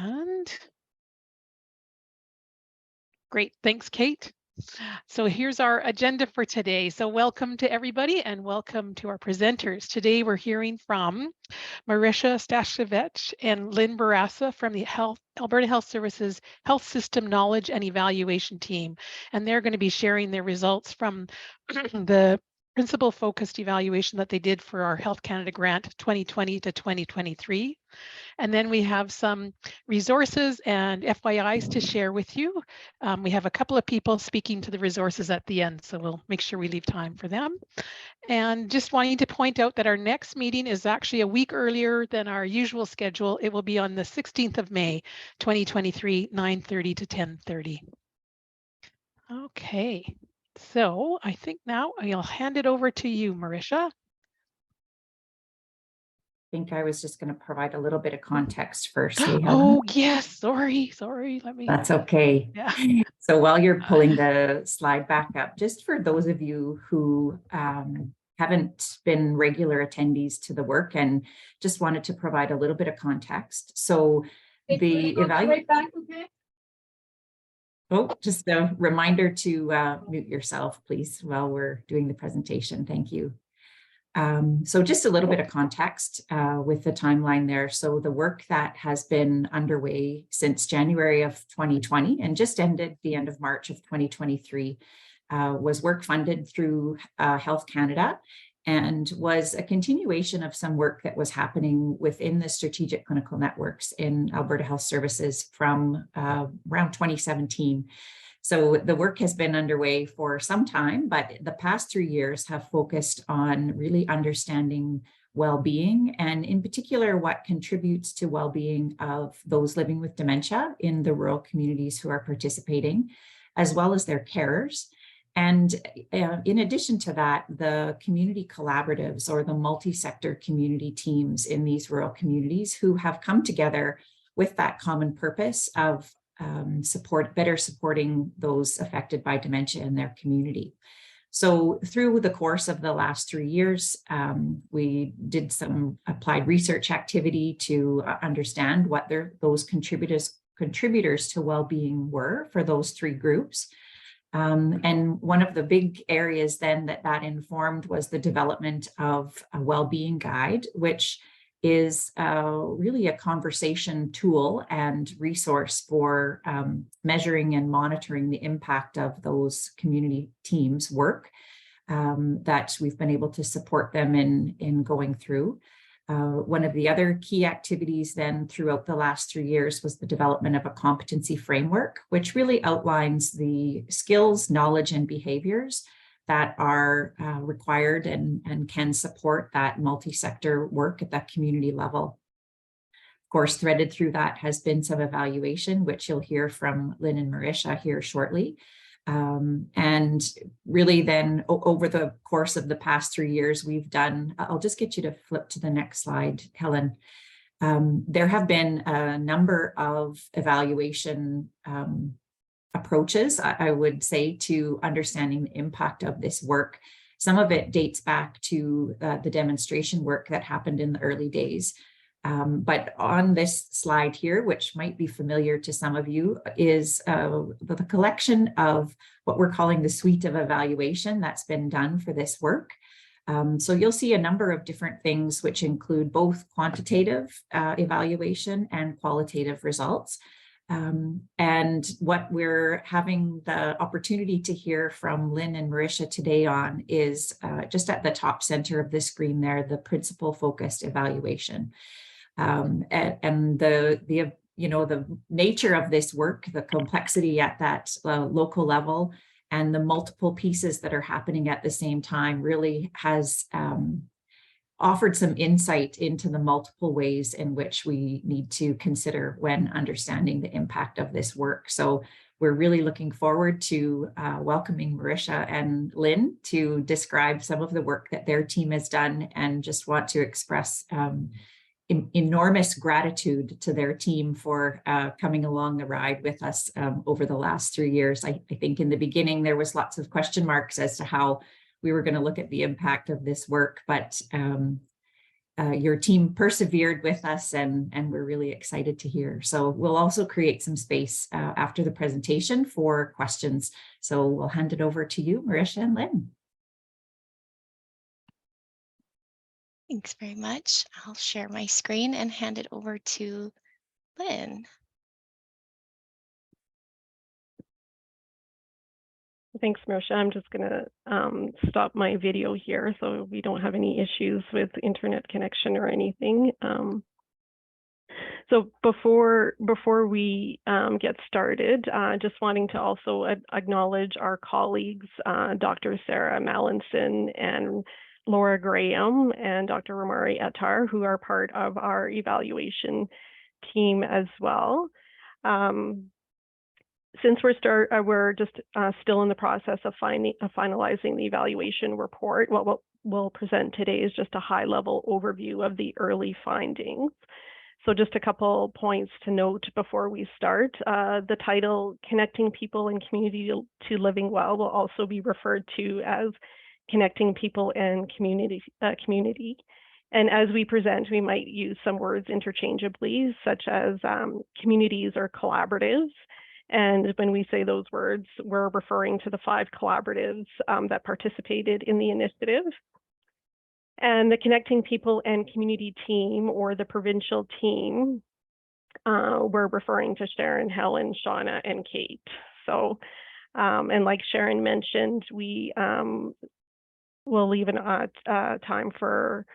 And great, thanks, Kate. So here's our agenda for today. So welcome to everybody and welcome to our presenters. Today we're hearing from Marisha Stavcevic and Lynn Barassa from the Alberta Health Services Health System Knowledge and Evaluation Team. And they're going to be sharing their results from the principal focused evaluation that they did for our Health Canada grant 2020 to 2023. And then we have some resources and FYIs to share with you. We have a couple of people speaking to the resources at the end, so we'll make sure we leave time for them. And just wanting to point out that our next meeting is actually a week earlier than our usual schedule. It will be on the 16th of May, 2023, 9:30 to 10:30. Okay, so I think now I'll hand it over to you, Marisha. I think I was just going to provide a little bit of context first. Oh, yes. Sorry. Let me. That's okay. Yeah. So while you're pulling the slide back up, just for those of you who haven't been regular attendees to the work and just wanted to provide a little bit of context. So the evaluation. Okay. Oh, just a reminder to mute yourself, please, while we're doing the presentation. Thank you. So just a little bit of context with the timeline there. So the work that has been underway since January of 2020 and just ended the end of March of 2023 was work funded through Health Canada and was a continuation of some work that was happening within the strategic clinical networks in Alberta Health Services from around 2017. So the work has been underway for some time, but the past 3 years have focused on really understanding well-being and in particular what contributes to well-being of those living with dementia in the rural communities who are participating, as well as their carers. And in addition to that, the community collaboratives or the multi-sector community teams in these rural communities who have come together with that common purpose of better supporting those affected by dementia in their community. So through the course of the last 3 years, we did some applied research activity to understand what those contributors to well-being were for those three groups. And one of the big areas then that informed was the development of a well-being guide, which is really a conversation tool and resource for measuring and monitoring the impact of those community teams' work that we've been able to support them in going through. One of the other key activities then throughout the last 3 years was the development of a competency framework, which really outlines the skills, knowledge, and behaviors that are required and can support that multi-sector work at that community level. Of course, threaded through that has been some evaluation, which you'll hear from Lynn and Marisha here shortly. And really then over the course of the past 3 years, we've done, I'll just get you to flip to the next slide, Helen. There have been a number of evaluation approaches, I would say, to understanding the impact of this work. Some of it dates back to the demonstration work that happened in the early days. But on this slide here, which might be familiar to some of you, is the collection of what we're calling the suite of evaluation that's been done for this work. So you'll see a number of different things, which include both quantitative evaluation and qualitative results. And what we're having the opportunity to hear from Lynn and Marisha today on is just at the top center of the screen there, the principal focused evaluation. And the nature of this work, the complexity at that local level, and the multiple pieces that are happening at the same time really has offered some insight into the multiple ways in which we need to consider when understanding the impact of this work. So we're really looking forward to welcoming Marisha and Lynn to describe some of the work that their team has done, and just want to express enormous gratitude to their team for coming along the ride with us over the last 3 years. I think in the beginning, there was lots of question marks as to how we were going to look at the impact of this work, but your team persevered with us, and we're really excited to hear. So we'll also create some space after the presentation for questions. So we'll hand it over to you, Marisha and Lynn. Thanks very much. I'll share my screen and hand it over to Lynn. Thanks, Marisha. I'm just going to stop my video here so we don't have any issues with internet connection or anything. So before we get started, just wanting to also acknowledge our colleagues, Dr. Sarah Mallinson and Laura Graham and Dr. Romari Attar, who are part of our evaluation team as well. Since we're just still in the process of finalizing the evaluation report, what we'll present today is just a high-level overview of the early findings. So just a couple points to note before we start. The title, Connecting People and Community to Living Well, will also be referred to as Connecting People and Community. And as we present, we might use some words interchangeably, such as communities or collaboratives. And when we say those words, we're referring to the 5 collaboratives that participated in the initiative. And the Connecting People and Community team, or the provincial team, we're referring to Sharon, Helen, Shauna, and Kate. So, and like Sharon mentioned, we will leave time for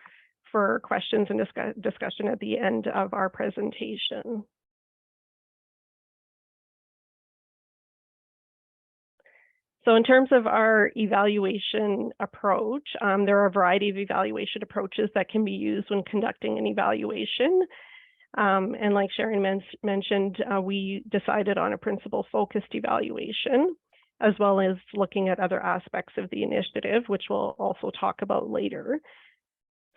questions and discussion at the end of our presentation. So in terms of our evaluation approach, there are a variety of evaluation approaches that can be used when conducting an evaluation. And like Sharon mentioned, we decided on a principle-focused evaluation, as well as looking at other aspects of the initiative, which we'll also talk about later.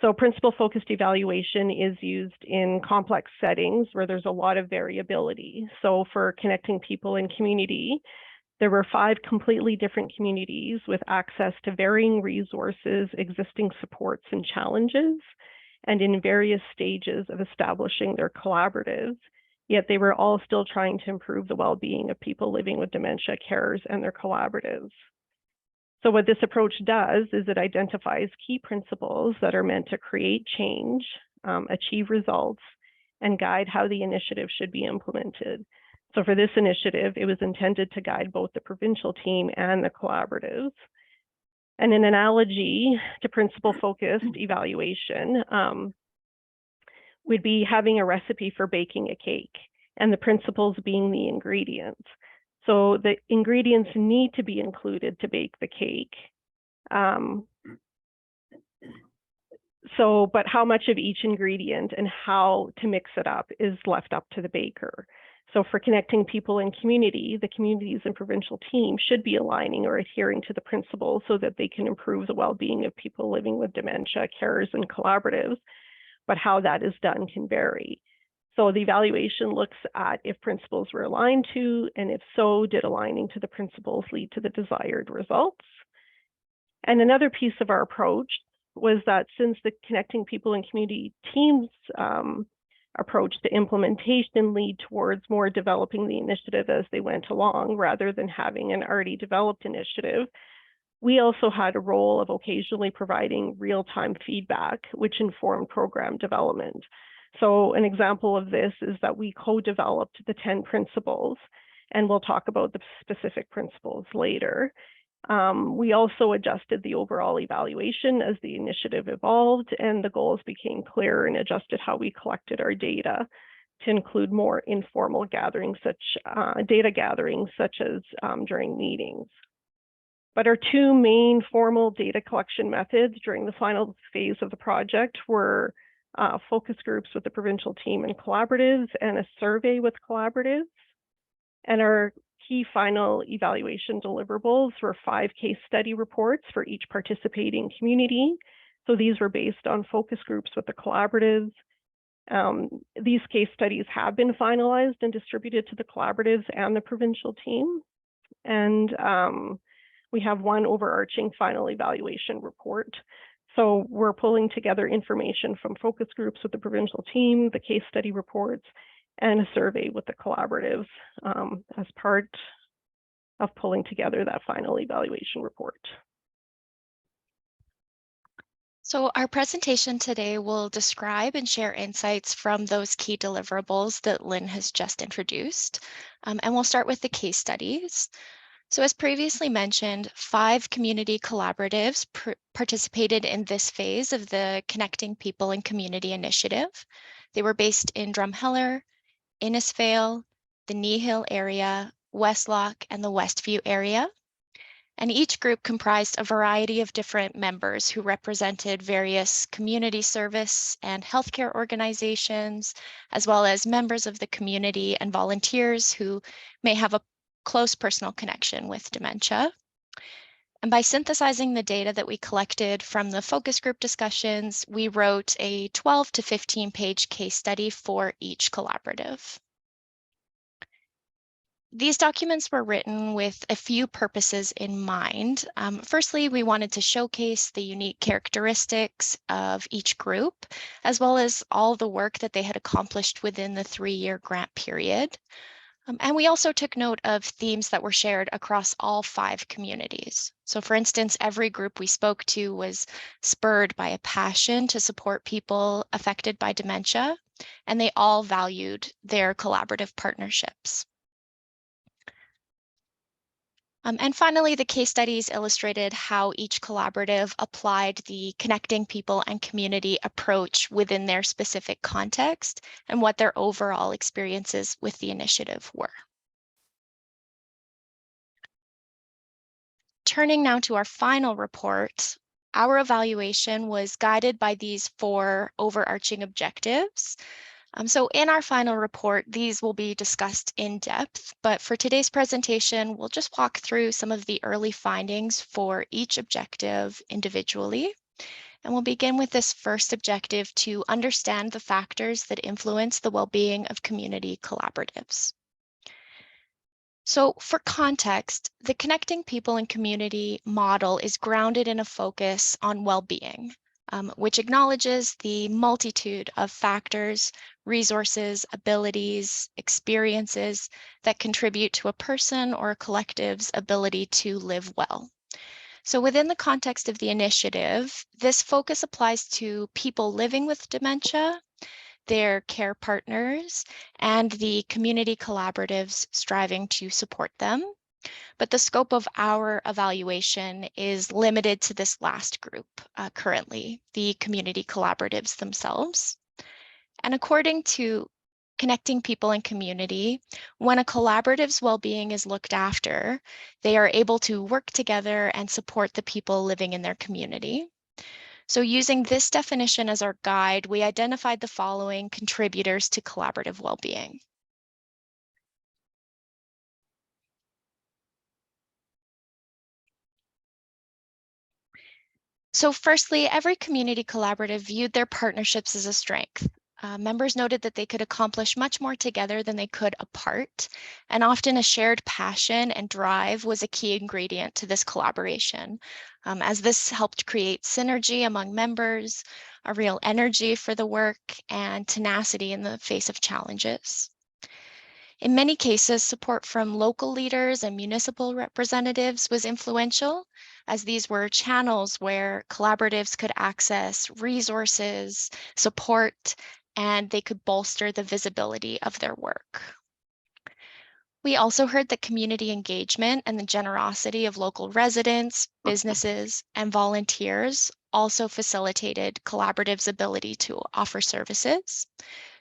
So principle-focused evaluation is used in complex settings where there's a lot of variability. So for Connecting People and Community, there were 5 completely different communities with access to varying resources, existing supports and challenges, and in various stages of establishing their collaboratives, yet they were all still trying to improve the well-being of people living with dementia, carers, and their collaboratives. So what this approach does is it identifies key principles that are meant to create change, achieve results, and guide how the initiative should be implemented. So for this initiative, it was intended to guide both the provincial team and the collaboratives. And an analogy to principle-focused evaluation would be having a recipe for baking a cake, and the principles being the ingredients. So the ingredients need to be included to bake the cake. But how much of each ingredient and how to mix it up is left up to the baker. So for Connecting People and Community, the communities and provincial team should be aligning or adhering to the principles so that they can improve the well-being of people living with dementia, carers, and collaboratives, but how that is done can vary. So the evaluation looks at if principles were aligned to, and if so, did aligning to the principles lead to the desired results? And another piece of our approach was that since the Connecting People and Community teams approach to implementation lead towards more developing the initiative as they went along, rather than having an already developed initiative, we also had a role of occasionally providing real-time feedback, which informed program development. So an example of this is that we co-developed the 10 principles, and we'll talk about the specific principles later. We also adjusted the overall evaluation as the initiative evolved and the goals became clearer, and adjusted how we collected our data to include more informal gatherings, data gatherings such as during meetings. But our 2 main formal data collection methods during the final phase of the project were focus groups with the provincial team and collaboratives, and a survey with collaboratives. And our key final evaluation deliverables were 5 case study reports for each participating community. So these were based on focus groups with the collaboratives. These case studies have been finalized and distributed to the collaboratives and the provincial team. And we have one overarching final evaluation report. So we're pulling together information from focus groups with the provincial team, the case study reports, and a survey with the collaboratives as part of pulling together that final evaluation report. So our presentation today will describe and share insights from those key deliverables that Lynn has just introduced. And we'll start with the case studies. So as previously mentioned, 5 community collaboratives participated in this phase of the Connecting People and Community Initiative. They were based in Drumheller, Innisfail, the Kneehill area, Westlock, and the Westview area. And each group comprised a variety of different members who represented various community service and healthcare organizations, as well as members of the community and volunteers who may have a close personal connection with dementia. And by synthesizing the data that we collected from the focus group discussions, we wrote a 12 to 15 page case study for each collaborative. These documents were written with a few purposes in mind. Firstly, we wanted to showcase the unique characteristics of each group, as well as all the work that they had accomplished within the 3-year grant period. And we also took note of themes that were shared across all 5 communities. So for instance, every group we spoke to was spurred by a passion to support people affected by dementia, and they all valued their collaborative partnerships. And finally, the case studies illustrated how each collaborative applied the Connecting People and Community approach within their specific context and what their overall experiences with the initiative were. Turning now to our final report, our evaluation was guided by these 4 overarching objectives. So in our final report, these will be discussed in depth, but for today's presentation, we'll just walk through some of the early findings for each objective individually. And we'll begin with this first objective to understand the factors that influence the well-being of community collaboratives. So for context, the Connecting People and Community model is grounded in a focus on well-being, which acknowledges the multitude of factors, resources, abilities, experiences that contribute to a person or a collective's ability to live well. So within the context of the initiative, this focus applies to people living with dementia, their care partners, and the community collaboratives striving to support them. But the scope of our evaluation is limited to this last group currently, the community collaboratives themselves. And according to Connecting People and Community, when a collaborative's well-being is looked after, they are able to work together and support the people living in their community. So using this definition as our guide, we identified the following contributors to collaborative well-being. So firstly, every community collaborative viewed their partnerships as a strength. Members noted that they could accomplish much more together than they could apart, and often a shared passion and drive was a key ingredient to this collaboration, as this helped create synergy among members, a real energy for the work, and tenacity in the face of challenges. In many cases, support from local leaders and municipal representatives was influential, as these were channels where collaboratives could access resources, support, and they could bolster the visibility of their work. We also heard that community engagement and the generosity of local residents, businesses, and volunteers also facilitated collaboratives' ability to offer services.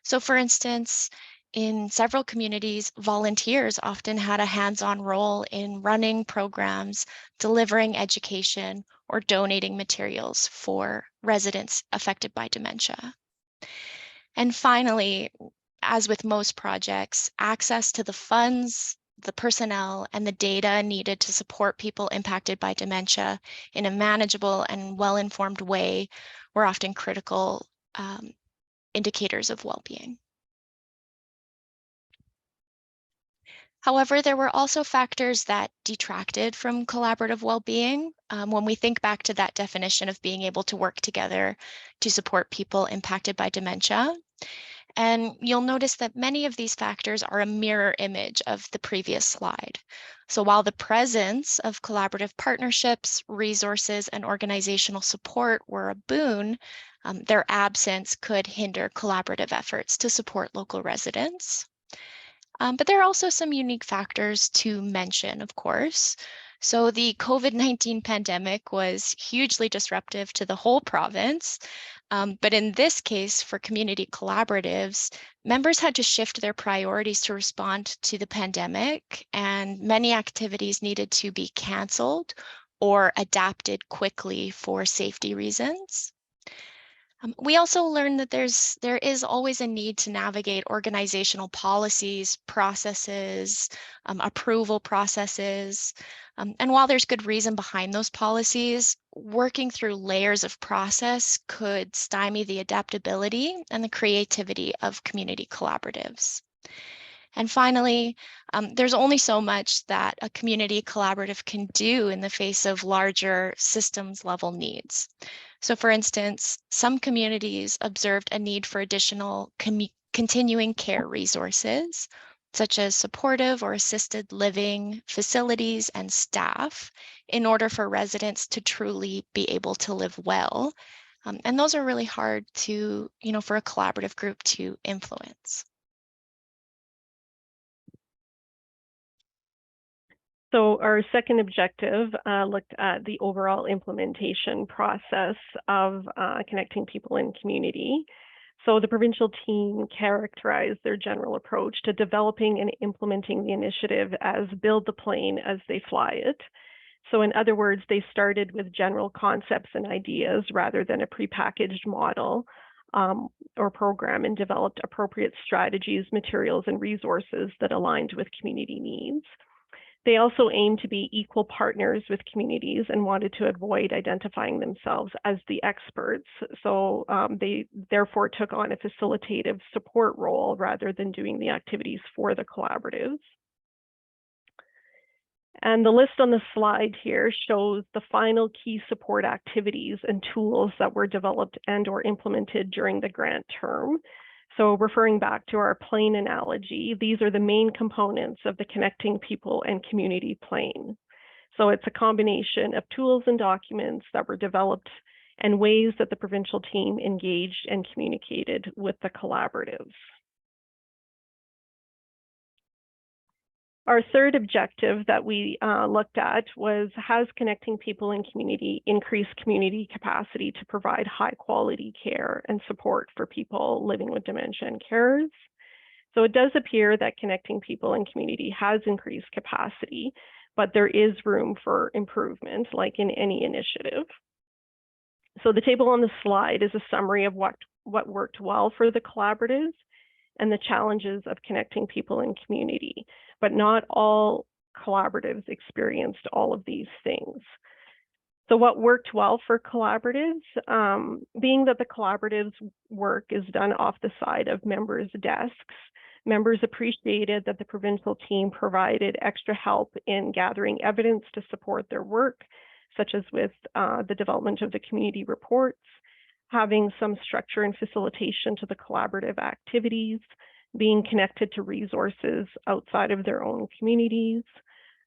So for instance, in several communities, volunteers often had a hands-on role in running programs, delivering education, or donating materials for residents affected by dementia. And finally, as with most projects, access to the funds, the personnel, and the data needed to support people impacted by dementia in a manageable and well-informed way were often critical indicators of well-being. However, there were also factors that detracted from collaborative well-being. When we think back to that definition of being able to work together to support people impacted by dementia. And you'll notice that many of these factors are a mirror image of the previous slide. So while the presence of collaborative partnerships, resources, and organizational support were a boon, their absence could hinder collaborative efforts to support local residents. But there are also some unique factors to mention, of course. So the COVID-19 pandemic was hugely disruptive to the whole province. But in this case, for community collaboratives, members had to shift their priorities to respond to the pandemic, and many activities needed to be canceled or adapted quickly for safety reasons. We also learned that there is always a need to navigate organizational policies, processes, approval processes. And while there's good reason behind those policies, working through layers of process could stymie the adaptability and the creativity of community collaboratives. And finally, there's only so much that a community collaborative can do in the face of larger systems level needs. So for instance, some communities observed a need for additional continuing care resources, such as supportive or assisted living facilities and staff, in order for residents to truly be able to live well. And those are really hard to, for a collaborative group to influence. So our second objective looked at the overall implementation process of connecting people in community. So the provincial team characterized their general approach to developing and implementing the initiative as build the plane as they fly it. So in other words, they started with general concepts and ideas rather than a prepackaged model or program, and developed appropriate strategies, materials, and resources that aligned with community needs. They also aimed to be equal partners with communities and wanted to avoid identifying themselves as the experts. So they therefore took on a facilitative support role rather than doing the activities for the collaboratives. And the list on the slide here shows the final key support activities and tools that were developed and or implemented during the grant term. So referring back to our plane analogy, these are the main components of the connecting people and community plane. So it's a combination of tools and documents that were developed and ways that the provincial team engaged and communicated with the collaboratives. Our third objective that we looked at was, has connecting people and community increased community capacity to provide high quality care and support for people living with dementia and carers? So it does appear that connecting people and community has increased capacity, but there is room for improvement, like in any initiative. So the table on the slide is a summary of what worked well for the collaboratives and the challenges of connecting people in community, but not all collaboratives experienced all of these things. So what worked well for collaboratives, being that the collaboratives work is done off the side of members' desks, members appreciated that the provincial team provided extra help in gathering evidence to support their work, such as with the development of the community reports, having some structure and facilitation to the collaborative activities, being connected to resources outside of their own communities.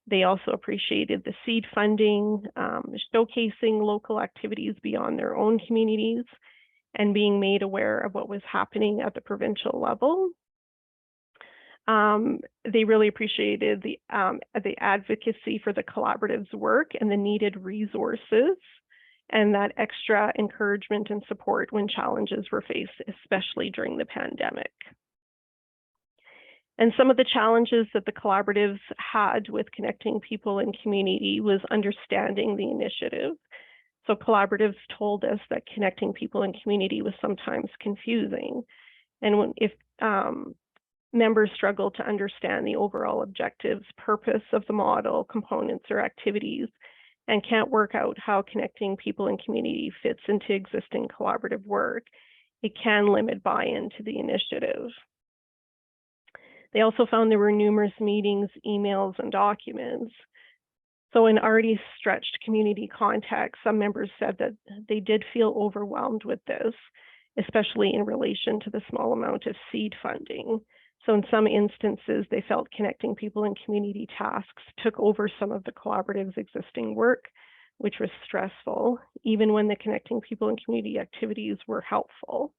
They also appreciated the seed funding, showcasing local activities beyond their own communities, and being made aware of what was happening at the provincial level. They really appreciated the advocacy for the collaborative's work and the needed resources, and that extra encouragement and support when challenges were faced, especially during the pandemic. And some of the challenges that the collaboratives had with connecting people and community was understanding the initiative. So collaboratives told us that connecting people and community was sometimes confusing. And if members struggle to understand the overall objectives, purpose of the model, components, or activities, and can't work out how connecting people and community fits into existing collaborative work, it can limit buy-in to the initiative. They also found there were numerous meetings, emails, and documents. So in already stretched community context, some members said that they did feel overwhelmed with this, especially in relation to the small amount of seed funding. So in some instances, they felt connecting people in community tasks took over some of the collaborative's existing work, which was stressful, even when the connecting people in community activities were helpful.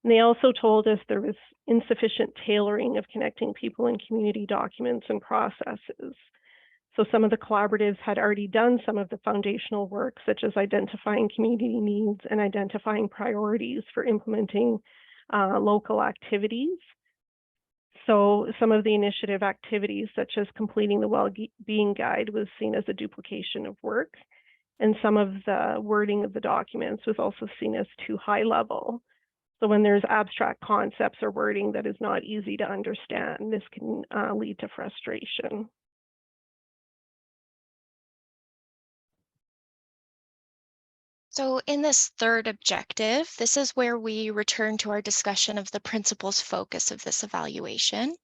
And they also told us there was insufficient tailoring of connecting people in community documents and processes. So some of the collaboratives had already done some of the foundational work, such as identifying community needs and identifying priorities for implementing local activities. So some of the initiative activities, such as completing the well-being guide, was seen as a duplication of work. And some of the wording of the documents was also seen as too high level. So when there's abstract concepts or wording that is not easy to understand, this can lead to frustration. So in this third objective, this is where we return to our discussion of the principles focus of this evaluation.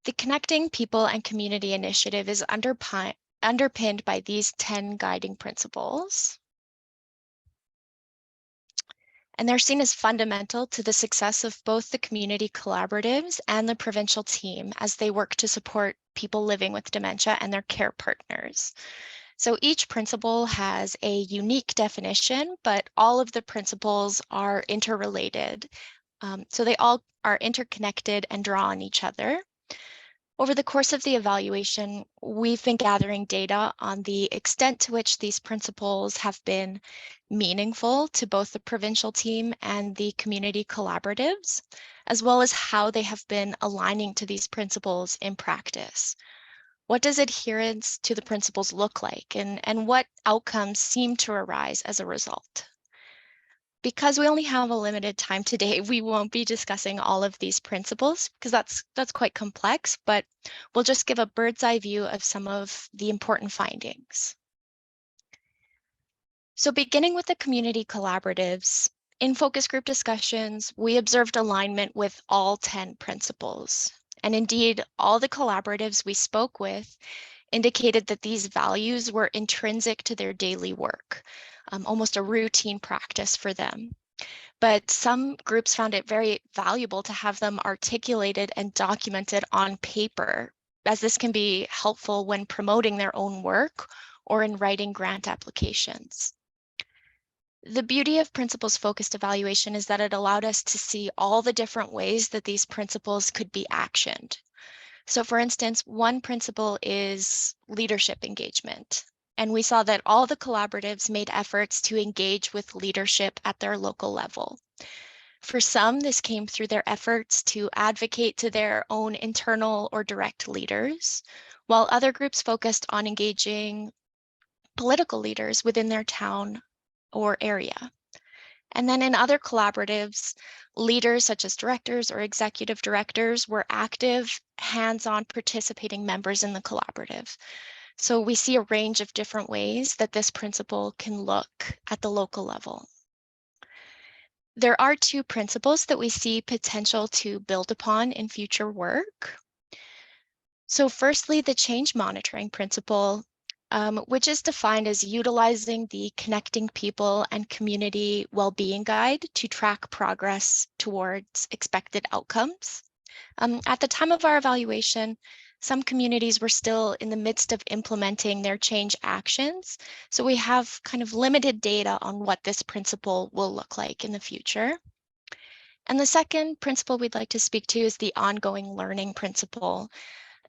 The Connecting People and Community initiative is underpinned by these 10 guiding principles. And they're seen as fundamental to the success of both the community collaboratives and the provincial team as they work to support people living with dementia and their care partners. So each principle has a unique definition, but all of the principles are interrelated. So they all are interconnected and draw on each other. Over the course of the evaluation, we've been gathering data on the extent to which these principles have been meaningful to both the provincial team and the community collaboratives, as well as how they have been aligning to these principles in practice. What does adherence to the principles look like, and what outcomes seem to arise as a result? Because we only have a limited time today, we won't be discussing all of these principles because that's quite complex, but we'll just give a bird's eye view of some of the important findings. So beginning with the community collaboratives, in focus group discussions, we observed alignment with all 10 principles. And indeed, all the collaboratives we spoke with indicated that these values were intrinsic to their daily work, almost a routine practice for them. But some groups found it very valuable to have them articulated and documented on paper, as this can be helpful when promoting their own work or in writing grant applications. The beauty of principles-focused evaluation is that it allowed us to see all the different ways that these principles could be actioned. So for instance, one principle is leadership engagement. And we saw that all the collaboratives made efforts to engage with leadership at their local level. For some, this came through their efforts to advocate to their own internal or direct leaders, while other groups focused on engaging political leaders within their town or area. And then in other collaboratives, leaders such as directors or executive directors were active, hands-on participating members in the collaborative. So we see a range of different ways that this principle can look at the local level. There are 2 principles that we see potential to build upon in future work. So firstly, the change monitoring principle, which is defined as utilizing the Connecting People and Community Wellbeing Guide to track progress towards expected outcomes. At the time of our evaluation, some communities were still in the midst of implementing their change actions, so we have kind of limited data on what this principle will look like in the future. And the second principle we'd like to speak to is the ongoing learning principle.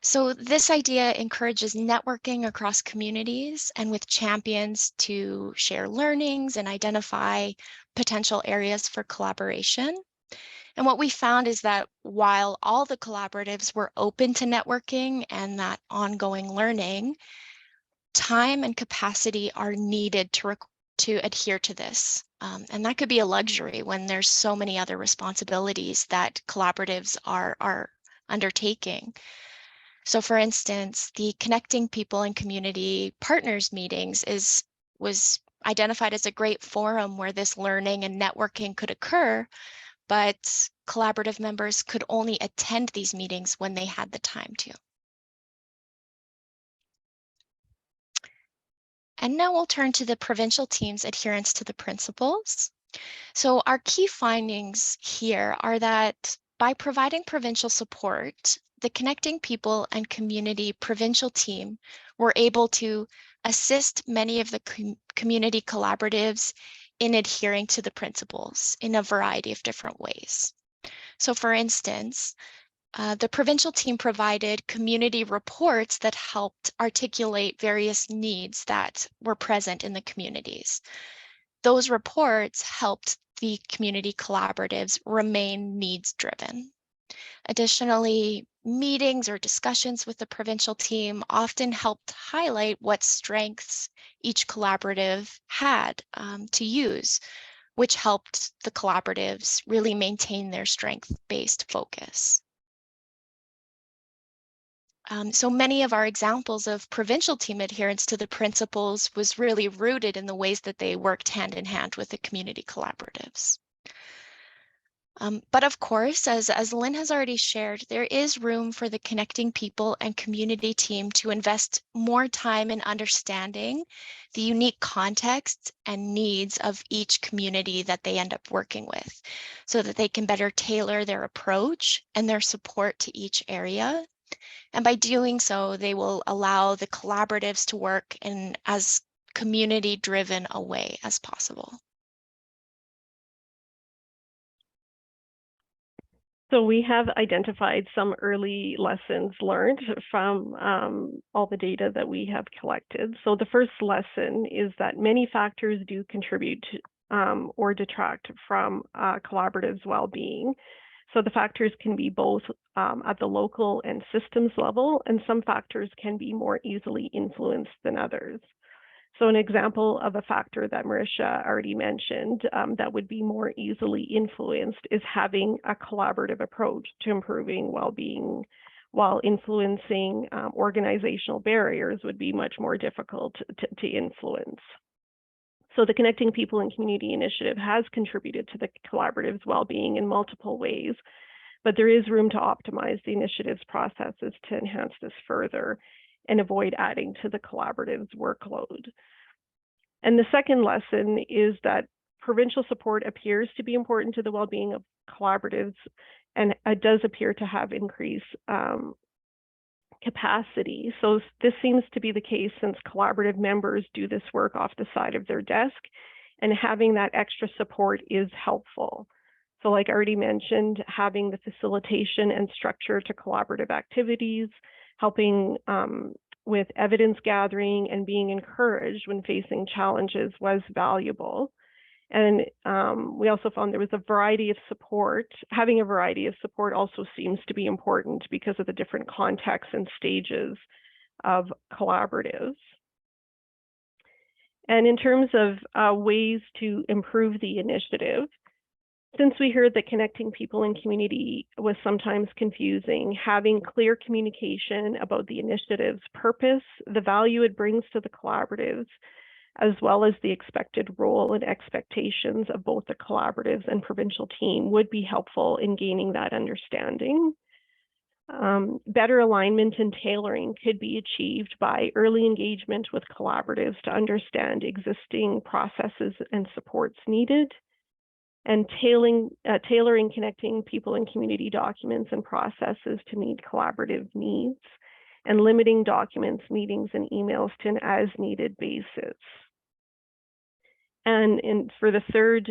So this idea encourages networking across communities and with champions to share learnings and identify potential areas for collaboration. And what we found is that while all the collaboratives were open to networking and that ongoing learning, time and capacity are needed to adhere to this. And that could be a luxury when there's so many other responsibilities that collaboratives are undertaking. So for instance, the Connecting People and Community Partners Meetings was identified as a great forum where this learning and networking could occur, but collaborative members could only attend these meetings when they had the time to. And now we'll turn to the provincial team's adherence to the principles. So our key findings here are that by providing provincial support, the Connecting People and Community provincial team were able to assist many of the community collaboratives in adhering to the principles in a variety of different ways. So for instance, the provincial team provided community reports that helped articulate various needs that were present in the communities. Those reports helped the community collaboratives remain needs-driven. Additionally, meetings or discussions with the provincial team often helped highlight what strengths each collaborative had to use, which helped the collaboratives really maintain their strength-based focus. So many of our examples of provincial team adherence to the principles was really rooted in the ways that they worked hand in hand with the community collaboratives. But of course, as Lynn has already shared, there is room for the Connecting People and Community team to invest more time in understanding the unique contexts and needs of each community that they end up working with, so that they can better tailor their approach and their support to each area. And by doing so, they will allow the collaboratives to work in as community-driven a way as possible. So we have identified some early lessons learned from all the data that we have collected. So the first lesson is that many factors do contribute to, or detract from collaboratives' well-being. So the factors can be both at the local and systems level, and some factors can be more easily influenced than others. So an example of a factor that Marisha already mentioned that would be more easily influenced is having a collaborative approach to improving well-being, while influencing organizational barriers would be much more difficult to influence. So the Connecting People and Community initiative has contributed to the collaborative's well-being in multiple ways, but there is room to optimize the initiative's processes to enhance this further and avoid adding to the collaborative's workload. And the second lesson is that provincial support appears to be important to the well-being of collaboratives, and it does appear to have increased capacity. So this seems to be the case since collaborative members do this work off the side of their desk, and having that extra support is helpful. So like I already mentioned, having the facilitation and structure to collaborative activities, helping with evidence gathering and being encouraged when facing challenges was valuable. And we also found there was a variety of support. Having a variety of support also seems to be important because of the different contexts and stages of collaboratives. And in terms of ways to improve the initiative, since we heard that connecting people and community was sometimes confusing, having clear communication about the initiative's purpose, the value it brings to the collaboratives, as well as the expected role and expectations of both the collaboratives and provincial team would be helpful in gaining that understanding. Better alignment and tailoring could be achieved by early engagement with collaboratives to understand existing processes and supports needed, and tailoring connecting people and community documents and processes to meet collaborative needs, and limiting documents, meetings, and emails to an as-needed basis. And for the third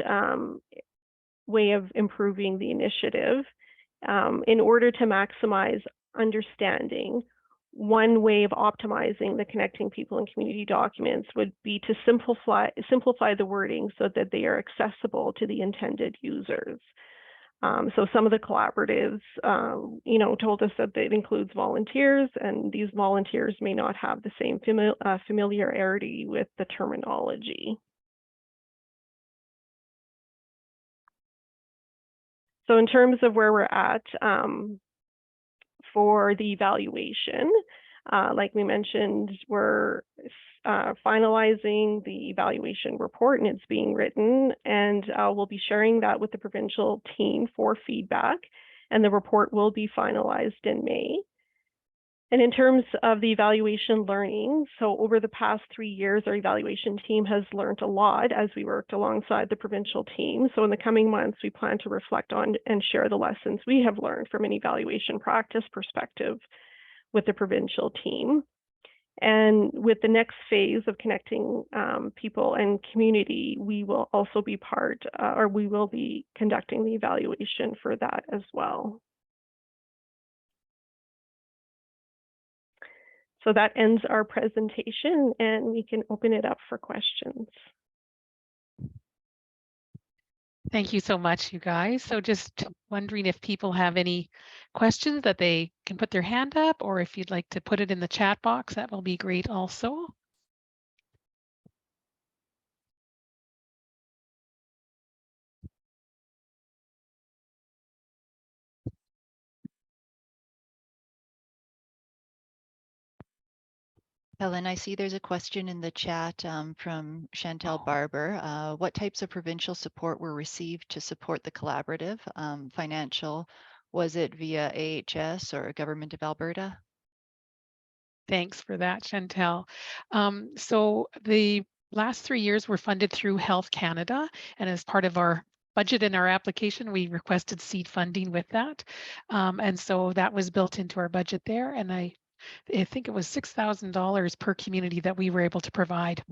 way of improving the initiative, in order to maximize understanding, one way of optimizing the connecting people and community documents would be to simplify the wording so that they are accessible to the intended users. So some of the collaboratives, told us that it includes volunteers, and these volunteers may not have the same familiarity with the terminology. So in terms of where we're at for the evaluation, Like we mentioned, we're finalizing the evaluation report, and it's being written, and we'll be sharing that with the provincial team for feedback, and the report will be finalized in May. And in terms of the evaluation learning, so over the past 3 years, our evaluation team has learned a lot as we worked alongside the provincial team. So in the coming months, we plan to reflect on and share the lessons we have learned from an evaluation practice perspective with the provincial team. And with the next phase of connecting people and community, we will also be we will be conducting the evaluation for that as well. So that ends our presentation, and we can open it up for questions. Thank you so much, you guys. So just wondering if people have any questions that they can put their hand up, or if you'd like to put it in the chat box, that will be great also. Helen, I see there's a question in the chat from Chantel Barber. What types of provincial support were received to support the collaborative? Financial, was it via AHS or Government of Alberta? Thanks for that, Chantel. So the last 3 years were funded through Health Canada, and as part of our budget in our application, we requested seed funding with that. And so that was built into our budget there, and I think it was $6,000 per community that we were able to provide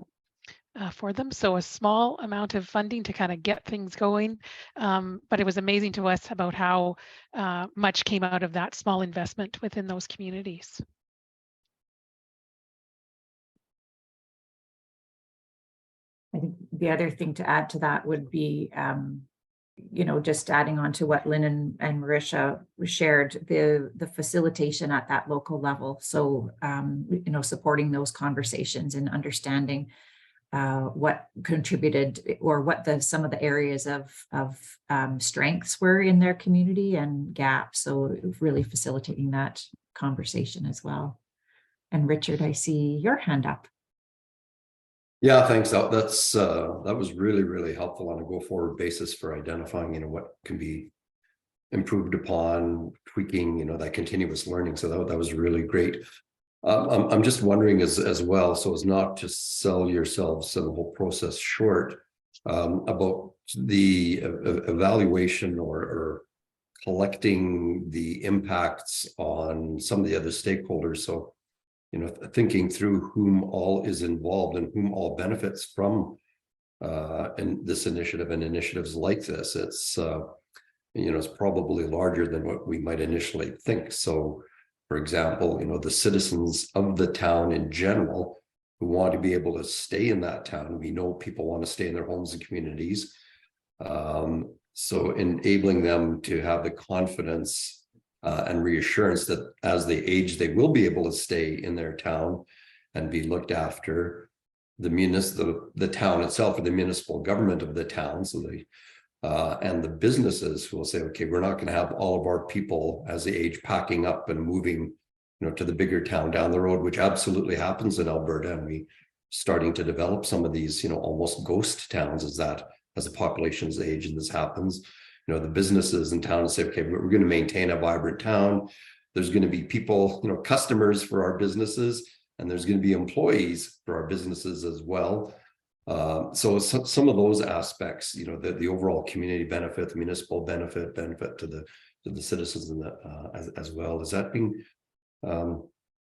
for them. So a small amount of funding to kind of get things going. But it was amazing to us about how much came out of that small investment within those communities. I think the other thing to add to that would be, just adding on to what Lynn and Marisha shared, the facilitation at that local level. So, supporting those conversations and understanding what contributed or what some of the areas of strengths were in their community and gaps. So really facilitating that conversation as well. And Richard, I see your hand up. Yeah, thanks. That was really, really helpful on a go-forward basis for identifying, what can be improved upon, tweaking, that continuous learning. So that was really great. I'm just wondering as well, so as not to sell yourselves and the whole process short, about the evaluation or collecting the impacts on some of the other stakeholders. So, thinking through whom all is involved and whom all benefits from in this initiative and initiatives like this. It's it's probably larger than what we might initially think. So, for example, the citizens of the town in general who want to be able to stay in that town. We know people want to stay in their homes and communities. So enabling them to have the confidence and reassurance that as they age, they will be able to stay in their town and be looked after. The town itself, or the municipal government of the town, so and the businesses who will say, okay, we're not going to have all of our people as they age packing up and moving, to the bigger town down the road, which absolutely happens in Alberta, and we starting to develop some of these, almost ghost towns as the populations age and this happens. The businesses in town say, okay, we're going to maintain a vibrant town. There's going to be people, customers for our businesses, and there's going to be employees for our businesses as well. So some of those aspects, the overall community benefit, the municipal benefit to the citizens in that as well. Is that being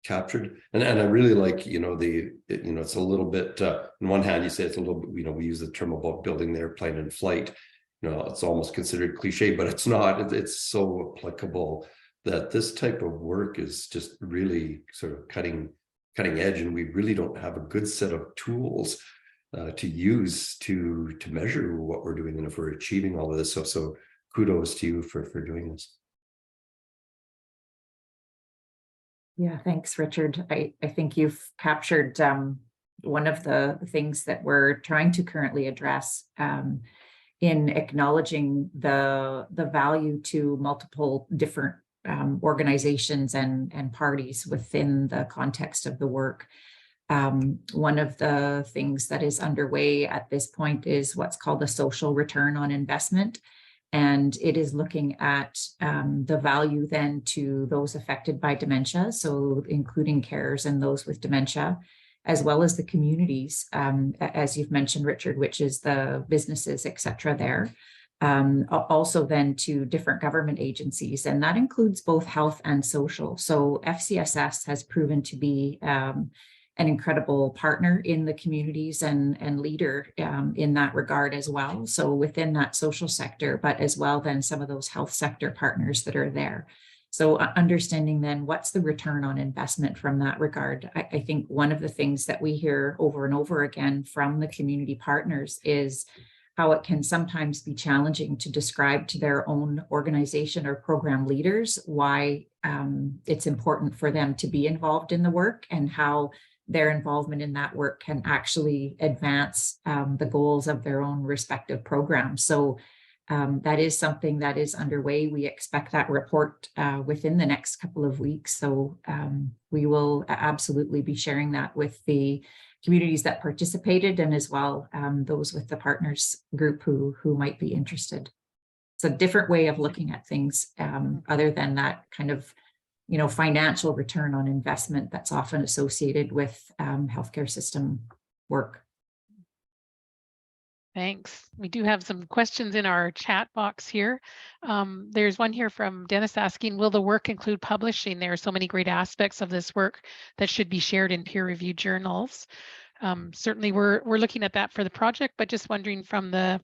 captured? And I really like, it's a little bit, on one hand, you say it's a little bit, we use the term about building the airplane in flight. It's almost considered cliche, but it's not. It's so applicable that this type of work is just really sort of cutting edge, and we really don't have a good set of tools to use to measure what we're doing and if we're achieving all of this. So kudos to you for doing this. Yeah, thanks, Richard. I think you've captured one of the things that we're trying to currently address in acknowledging the value to multiple different organizations and parties within the context of the work. One of the things that is underway at this point is what's called a social return on investment. And it is looking at the value then to those affected by dementia, so including carers and those with dementia, as well as the communities, as you've mentioned, Richard, which is the businesses, et cetera, there. Also then to different government agencies, and that includes both health and social. So FCSS has proven to be an incredible partner in the communities and leader in that regard as well. So within that social sector, but as well then some of those health sector partners that are there. So understanding then what's the return on investment from that regard. I think one of the things that we hear over and over again from the community partners is how it can sometimes be challenging to describe to their own organization or program leaders why it's important for them to be involved in the work and how their involvement in that work can actually advance the goals of their own respective programs. So that is something that is underway. We expect that report within the next couple of weeks. So we will absolutely be sharing that with the communities that participated and as well those with the partners group who might be interested. It's a different way of looking at things other than that kind of financial return on investment that's often associated with healthcare system work. Thanks. We do have some questions in our chat box here. There's one here from Dennis asking, will the work include publishing? There are so many great aspects of this work that should be shared in peer-reviewed journals. Certainly we're looking at that for the project, but just wondering from the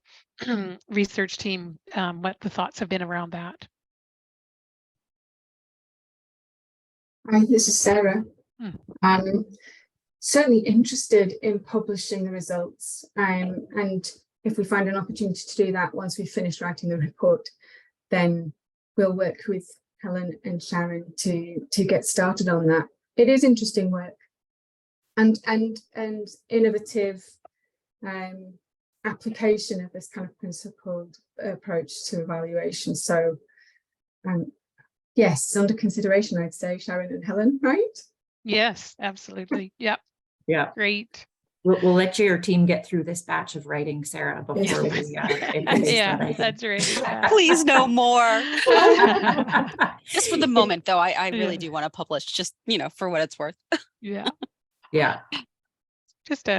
research team what the thoughts have been around that. Hi, this is Sarah. I'm certainly interested in publishing the results, and if we find an opportunity to do that once we've finished writing the report, then we'll work with Helen and Sharon to get started on that. It is interesting work and innovative application of this kind of principled approach to evaluation. So yes, under consideration, I'd say, Sharon and Helen, right? Yes, absolutely. Yep. Yeah. Great. We'll let your team get through this batch of writing, Sarah, before we yeah, that's right. Yeah. Please no more. Just for the moment, though, I really do want to publish, just, for what it's worth. Yeah. Yeah. Just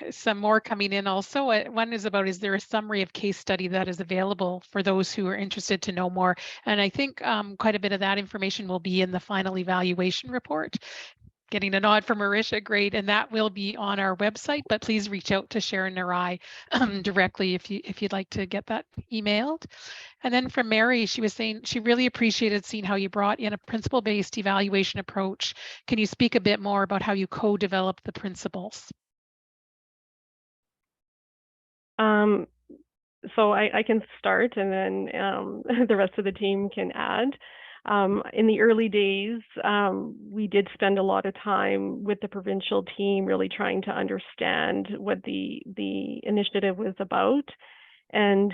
some more coming in also. One is about, is there a summary of case study that is available for those who are interested to know more? And I think quite a bit of that information will be in the final evaluation report. Getting a nod from Marisha, great, and that will be on our website, but please reach out to Sharon or I directly if you'd like to get that emailed. And then from Mary, she was saying she really appreciated seeing how you brought in a principle-based evaluation approach. Can you speak a bit more about how you co-developed the principles? So I can start, and then the rest of the team can add. In the early days, we did spend a lot of time with the provincial team, really trying to understand what the initiative was about. And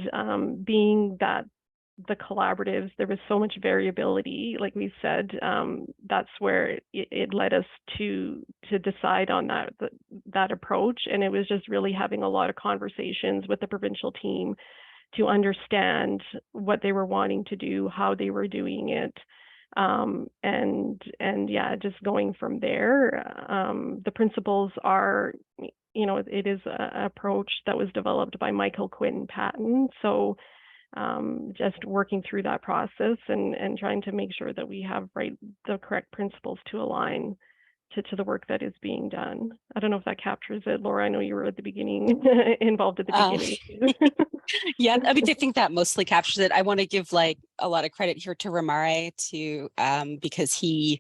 being that the collaboratives, there was so much variability, like we said, that's where it led us to decide on that approach. And it was just really having a lot of conversations with the provincial team to understand what they were wanting to do, how they were doing it, and yeah, just going from there. The principles are, it is an approach that was developed by Michael Quinn Patton. So just working through that process and trying to make sure that we have the correct principles to align to the work that is being done. I don't know if that captures it. Laura, I know you were at the beginning, involved at the beginning. Yeah, I mean, I think that mostly captures it. I want to give a lot of credit here to WellBeing because he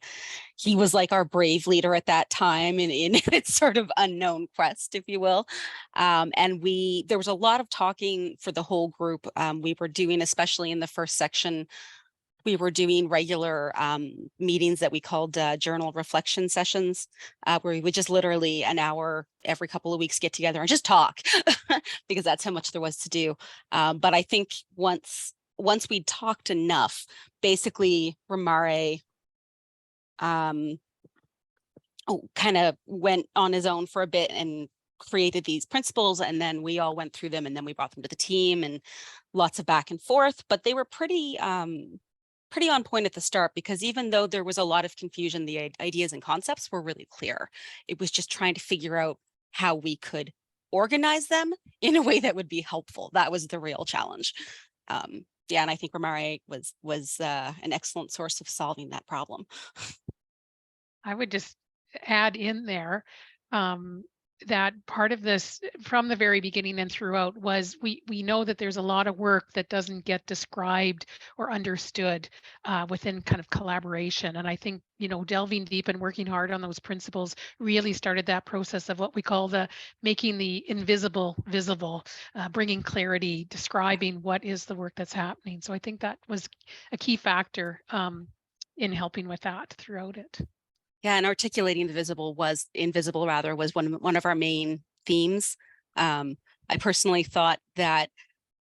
was like our brave leader at that time in its sort of unknown quest, if you will. And there was a lot of talking for the whole group. We were doing, especially in the first section, we were doing regular meetings that we called journal reflection sessions, where we would just literally an hour every couple of weeks get together and just talk because that's how much there was to do. But I think once once we'd talked enough, basically 𝘮𝑚𝑎𝑟𝑒 kind of went on his own for a bit and created these principles, and then we all went through them, and then we brought them to the team, and lots of back and forth, but they were pretty on point at the start, because even though there was a lot of confusion, the ideas and concepts were really clear. It was just trying to figure out how we could organize them in a way that would be helpful. That was the real challenge. Yeah, and I think 𝘮𝑚𝑎𝑟𝑒 was an excellent source of solving that problem. I would just add in there that part of this from the very beginning and throughout was we know that there's a lot of work that doesn't get described or understood within kind of collaboration. And I think, you know, delving deep and working hard on those principles really started that process of what we call the making the invisible visible, bringing clarity, describing what is the work that's happening. So I think that was a key factor in helping with that throughout it. Yeah, and articulating the invisible was one of our main themes. I personally thought that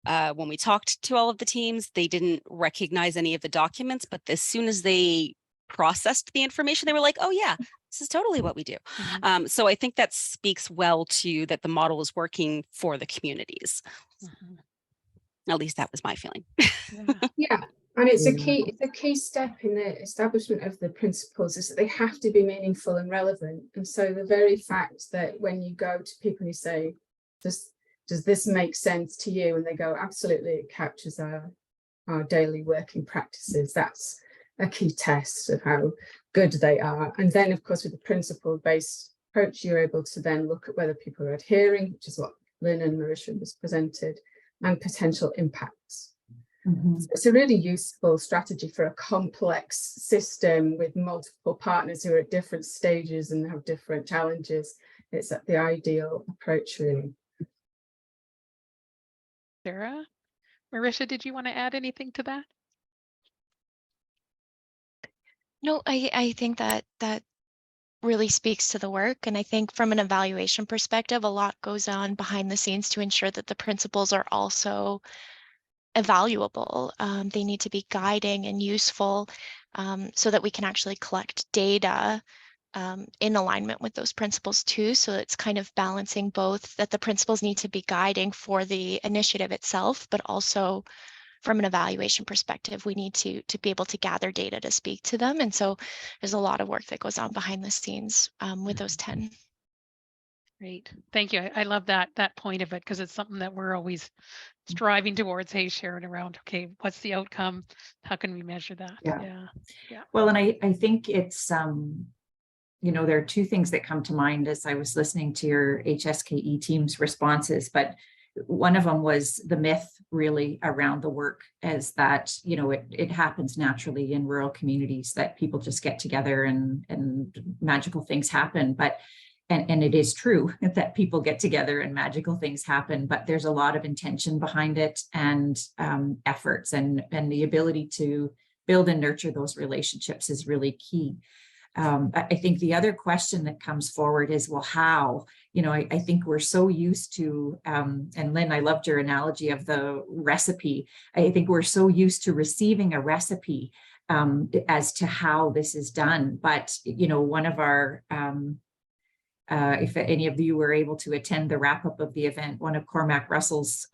when we talked to all of the teams, they didn't recognize any of the documents, but as soon as they processed the information, they were like, oh yeah, this is totally what we do. Mm-hmm. So I think that speaks well to that the model is working for the communities. Mm-hmm. At least that was my feeling. Yeah. And it's a key step in the establishment of the principles is that they have to be meaningful and relevant. And so the very fact that when you go to people and you say, does this make sense to you? And they go, absolutely, it captures our daily working practices. That's a key test of how good they are. And then, of course, with the principle-based approach, you're able to then look at whether people are adhering, which is what Lynn and Marisha has presented, and potential impacts. Mm-hmm. So it's a really useful strategy for a complex system with multiple partners who are at different stages and have different challenges. It's the ideal approach, really. Sarah, Marisha, did you want to add anything to that? No, I think that really speaks to the work. And I think from an evaluation perspective, a lot goes on behind the scenes to ensure that the principles are also evaluable. They need to be guiding and useful so that we can actually collect data in alignment with those principles too. So it's kind of balancing both, that the principles need to be guiding for the initiative itself, but also from an evaluation perspective, we need to be able to gather data to speak to them. And so there's a lot of work that goes on behind the scenes with those 10. Great, thank you. I love that point of it, because it's something that we're always striving towards. Hey, Sharon, around, okay, what's the outcome? How can we measure that? Yeah. Well, and I think it's you know, there are two things that come to mind as I was listening to your HSKE team's responses, but one of them was the myth really around the work, as that, you know, it happens naturally in rural communities that people just get together and magical things happen. But and it is true that people get together and magical things happen, but there's a lot of intention behind it, and efforts, and the ability to build and nurture those relationships is really key. I think the other question that comes forward is, well, how? You know, I think we're so used to, and Lynn, I loved your analogy of the recipe. I think we're so used to receiving a recipe as to how this is done. But, you know, one of our, if any of you were able to attend the wrap up of the event, one of Cormac Russell's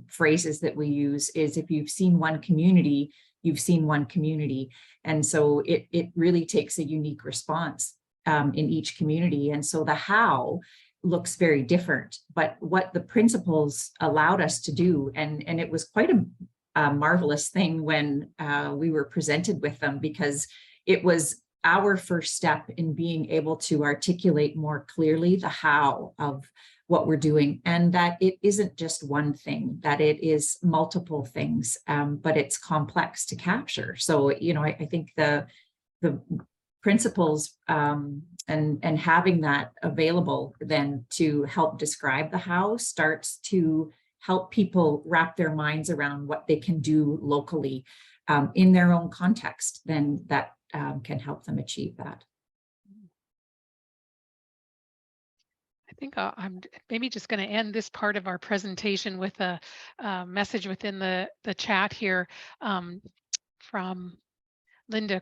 phrases that we use is, if you've seen one community, you've seen one community. And so it really takes a unique response in each community. And so the how looks very different, but what the principles allowed us to do, and it was quite a marvelous thing when we were presented with them, because it was our first step in being able to articulate more clearly the how of what we're doing, and that it isn't just one thing, that it is multiple things, but it's complex to capture. So, you know, I think the principles and having that available then to help describe the how starts to help people wrap their minds around what they can do locally in their own context, then that can help them achieve that. I think I'm maybe just going to end this part of our presentation with a message within the chat here from Linda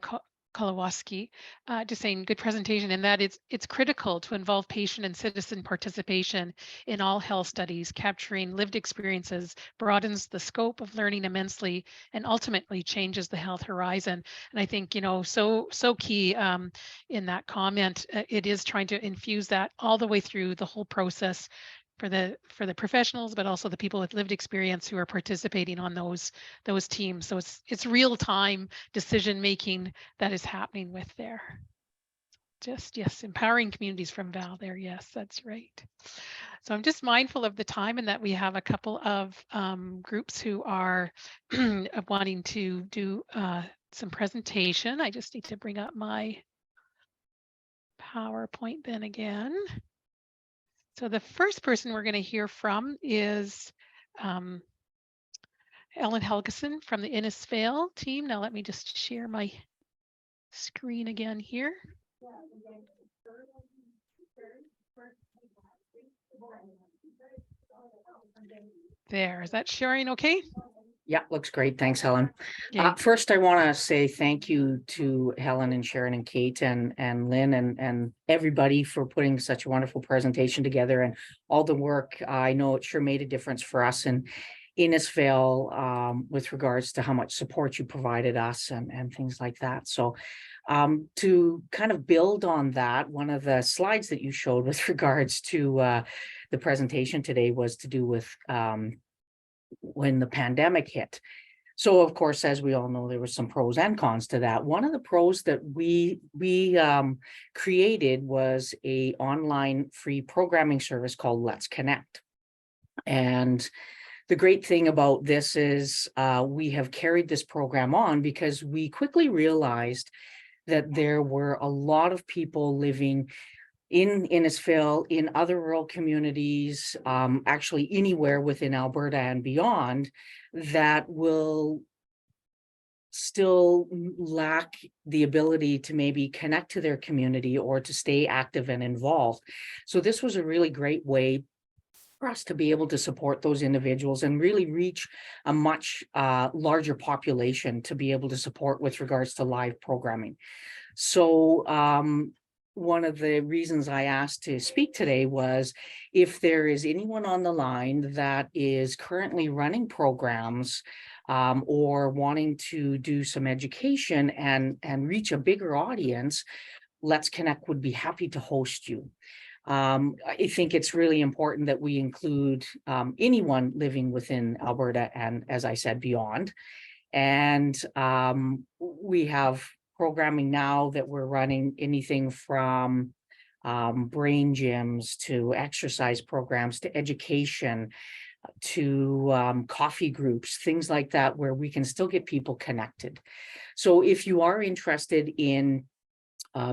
𝘮𝘬𝘗𝘁𝘮𝘭𝘵, just saying good presentation, and that it's critical to involve patient and citizen participation in all health studies. Capturing lived experiences broadens the scope of learning immensely and ultimately changes the health horizon. And I think, you know, so key in that comment, it is trying to infuse that all the way through the whole process for the professionals, but also the people with lived experience who are participating on those teams. So it's real time decision making that is happening with there. Just yes, empowering communities from Val there. Yes, that's right. So I'm just mindful of the time and that we have a couple of groups who are wanting to do some presentation. I just need to bring up my PowerPoint then again. So the first person we're going to hear from is Ellen Helgeson from the Innisfail team. Now let me just share my screen again here. There, is that sharing okay? Yeah, looks great. Thanks, Helen. Okay. First, I want to say thank you to Helen and Sharon and Kate and Lynn and everybody for putting such a wonderful presentation together and all the work. I know it sure made a difference for us in Innisfail with regards to how much support you provided us and things like that. So to kind of build on that, one of the slides that you showed with regards to the presentation today was to do with when the pandemic hit. So of course, as we all know, there were some pros and cons to that. One of the pros that we created was a online free programming service called Let's Connect. And the great thing about this is we have carried this program on because we quickly realized that there were a lot of people living in Innisfail, in other rural communities, actually anywhere within Alberta and beyond, that will still lack the ability to maybe connect to their community or to stay active and involved. So this was a really great way for us to be able to support those individuals and really reach a much larger population to be able to support with regards to live programming. So one of the reasons I asked to speak today was if there is anyone on the line that is currently running programs or wanting to do some education and reach a bigger audience, Let's Connect would be happy to host you. I think it's really important that we include anyone living within Alberta and, as I said, beyond. And we have programming now that we're running anything from brain gyms to exercise programs to education to coffee groups, things like that, where we can still get people connected. So if you are interested in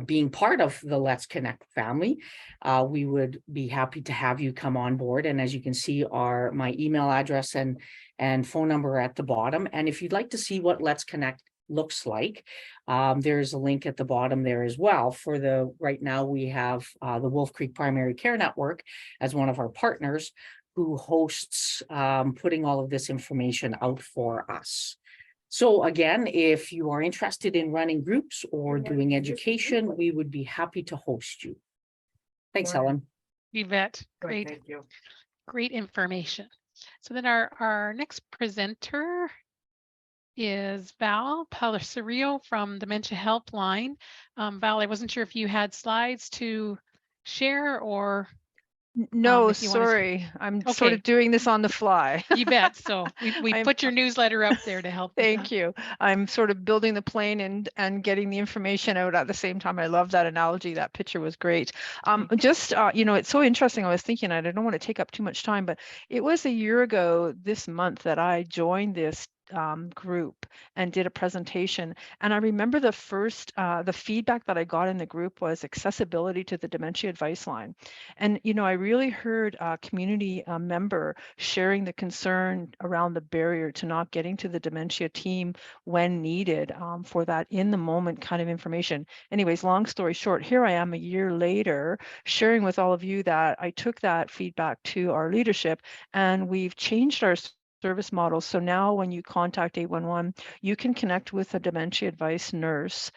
being part of the Let's Connect family, we would be happy to have you come on board. And as you can see, my email address and phone number at the bottom. And if you'd like to see what Let's Connect looks like, there's a link at the bottom there as well. Right now we have the Wolf Creek Primary Care Network as one of our partners who hosts putting all of this information out for us. So again, if you are interested in running groups or doing education, we would be happy to host you. Thanks, Helen. You bet. Great. Thank you. Great information. So then our next presenter is Val Pallicerio from Dementia Helpline. Val, I wasn't sure if you had slides to share or no, sorry. I'm sort of doing this on the fly. You bet. So we put your newsletter up there to help. Thank you. I'm sort of building the plane and getting the information out at the same time. I love that analogy. That picture was great. Just, you know, it's so interesting. I was thinking, I don't want to take up too much time, but it was a year ago this month that I joined this group and did a presentation. And I remember the feedback that I got in the group was accessibility to the dementia advice line. And, I really heard a community member sharing the concern around the barrier to not getting to the dementia team when needed for that in the moment kind of information. Anyways, long story short, here I am a year later sharing with all of you that I took that feedback to our leadership and we've changed our service model. So now when you contact 811, you can connect with a dementia advice nurse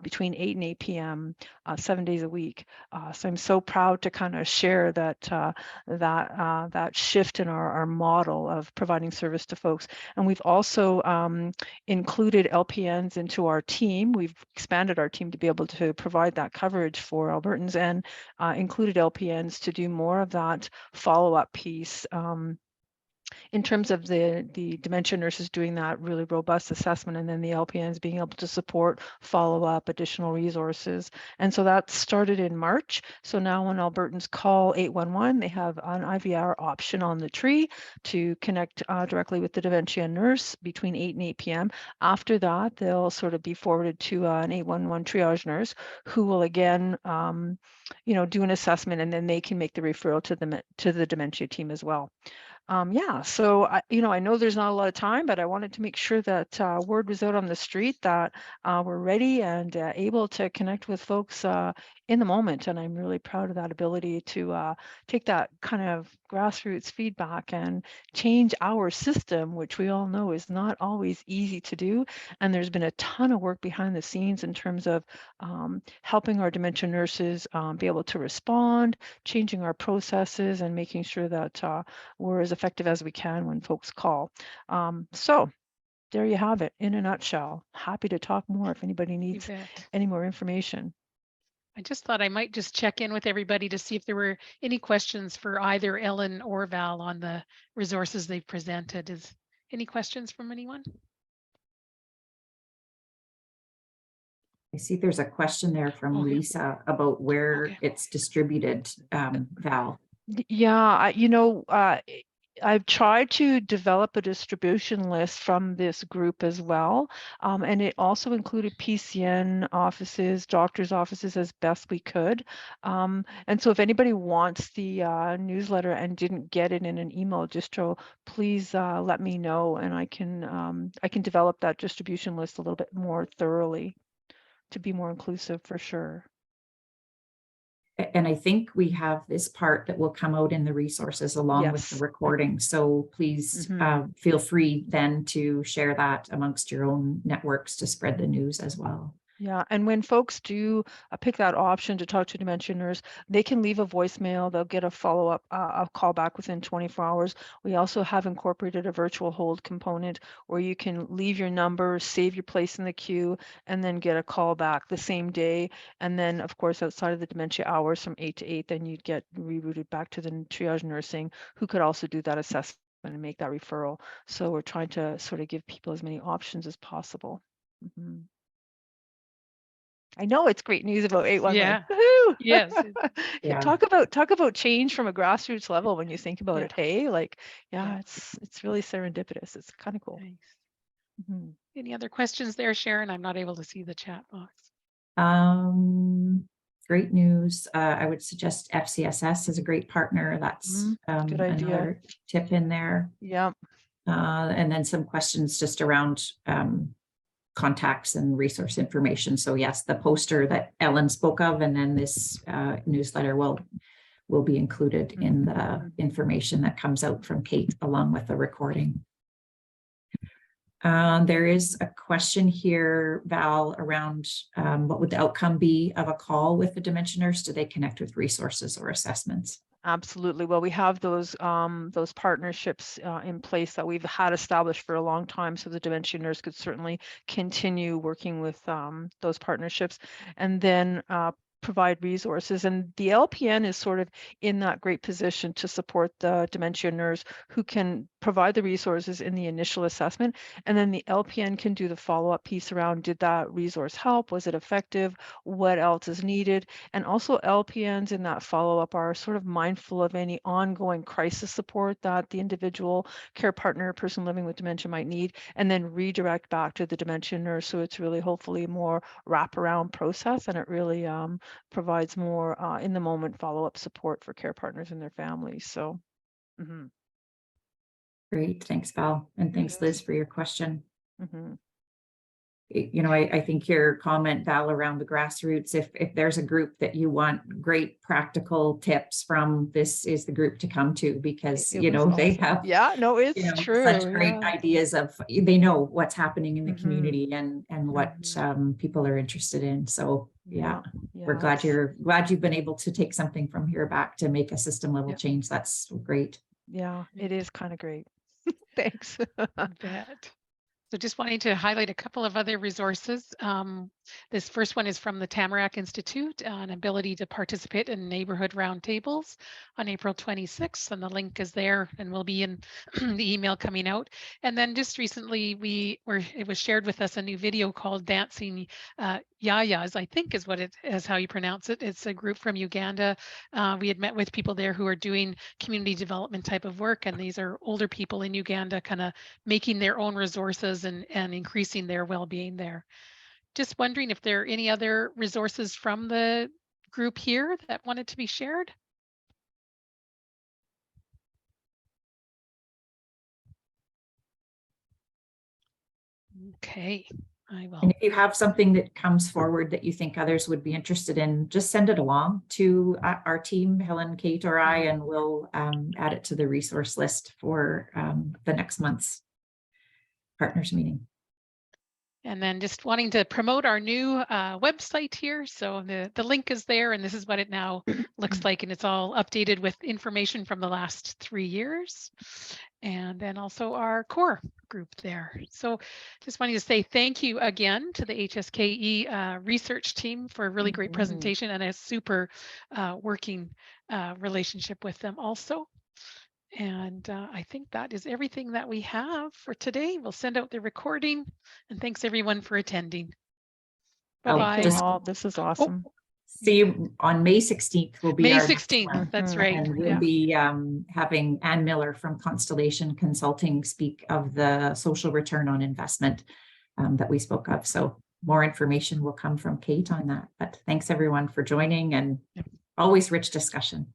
between 8 and 8 p.m. 7 days a week. So I'm so proud to kind of share that that shift in our model of providing service to folks. And we've also included LPNs into our team. We've expanded our team to be able to provide that coverage for Albertans and included LPNs to do more of that follow-up piece. In terms of the dementia nurses doing that really robust assessment, and then the LPNs being able to support follow-up, additional resources. And so that started in March. So now when Albertans call 811, they have an IVR option on the tree to connect directly with the dementia nurse between 8 and 8 p.m. After that, they'll sort of be forwarded to an 811 triage nurse who will again, do an assessment, and then they can make the referral to the dementia team as well. So I know there's not a lot of time, but I wanted to make sure that word was out on the street that we're ready and able to connect with folks in the moment. And I'm really proud of that ability to take that kind of grassroots feedback and change our system, which we all know is not always easy to do. And there's been a ton of work behind the scenes in terms of helping our dementia nurses be able to respond, changing our processes, and making sure that we're as effective as we can when folks call. So there you have it in a nutshell. Happy to talk more if anybody needs any more information. I just thought I might just check in with everybody to see if there were any questions for either Ellen or Val on the resources they've presented. Is any questions from anyone? I see there's a question there from Lisa about where it's distributed, Val. Yeah, I've tried to develop a distribution list from this group as well. And it also included PCN offices, doctors' offices as best we could. And so if anybody wants the newsletter and didn't get it in an email distro, please let me know, and I can develop that distribution list a little bit more thoroughly to be more inclusive for sure. And I think we have this part that will come out in the resources along with the recording. So please feel free then to share that amongst your own networks to spread the news as well. Yeah, and when folks do pick that option to talk to a dementia nurse, they can leave a voicemail. They'll get a follow-up, a call back within 24 hours. We also have incorporated a virtual hold component where you can leave your number, save your place in the queue, and then get a call back the same day. And then, of course, outside of the dementia hours from 8 to 8, then you'd get rerouted back to the triage nursing, who could also do that assessment and make that referral. So we're trying to sort of give people as many options as possible. I know it's great news about 811. Yeah. Woohoo! Yes. Yeah. Talk about change from a grassroots level when you think about it. Hey, it's really serendipitous. It's kind of cool. Nice. Any other questions there, Sharon? I'm not able to see the chat box. Great news. I would suggest FCSS is a great partner. That's good idea. Another tip in there. Yeah. And then some questions just around contacts and resource information. So yes, the poster that Ellen spoke of, and then this newsletter will be included in the information that comes out from Kate along with the recording. There is a question here, Val, around what would the outcome be of a call with the dementia nurse? Do they connect with resources or assessments? Absolutely. Well, we have those partnerships in place that we've had established for a long time, so the dementia nurse could certainly continue working with those partnerships, and then provide resources. And the LPN is sort of in that great position to support the dementia nurse who can provide the resources in the initial assessment, and then the LPN can do the follow-up piece around, did that resource help? Was it effective? What else is needed? And also LPNs in that follow-up are sort of mindful of any ongoing crisis support that the individual care partner, person living with dementia might need, and then redirect back to the dementia nurse. So it's really hopefully more wraparound process, and it really provides more in the moment follow-up support for care partners and their families. So. Great, thanks, Val, and thanks, Liz, for your question. Mm-hmm. You know, I think your comment, Val, around the grassroots, if there's a group that you want great practical tips from, this is the group to come to, because, you know, they have, it's true. such great ideas of, they know what's happening in the Mm-hmm. community and what people are interested in. So we're glad you've been able to take something from here back to make a system level change. That's great. Yeah, it is kind of great. Thanks. So just wanting to highlight a couple of other resources. This first one is from the Tamarack Institute on ability to participate in neighborhood roundtables on April 26th, and the link is there and will be in the email coming out. And then just recently it was shared with us a new video called Dancing 𝘰𝘭𝘭𝘳𝘭𝘆, I think is what it is, how you pronounce it. It's a group from Uganda. We had met with people there who are doing community development type of work, and these are older people in Uganda kind of making their own resources and increasing their well-being there. Just wondering if there are any other resources from the group here that wanted to be shared. Okay, I will. And if you have something that comes forward that you think others would be interested in, just send it along to our team, Helen, Kate, or I, and we'll add it to the resource list for the next month's partners meeting. And then just wanting to promote our new website here. So the link is there, and this is what it now looks like. And it's all updated with information from the last 3 years. And then also our core group there. So just wanting to say thank you again to the HSKE research team for a really great presentation and a super working relationship with them also. And I think that is everything that we have for today. We'll send out the recording, and thanks everyone for attending. Bye-bye. Oh, this is awesome. See you on May 16th. Will be May our 16th. That's right. And we'll be having Ann Miller from Constellation Consulting speak of the social return on investment that we spoke of. So more information will come from Kate on that. But thanks everyone for joining, and always rich discussion.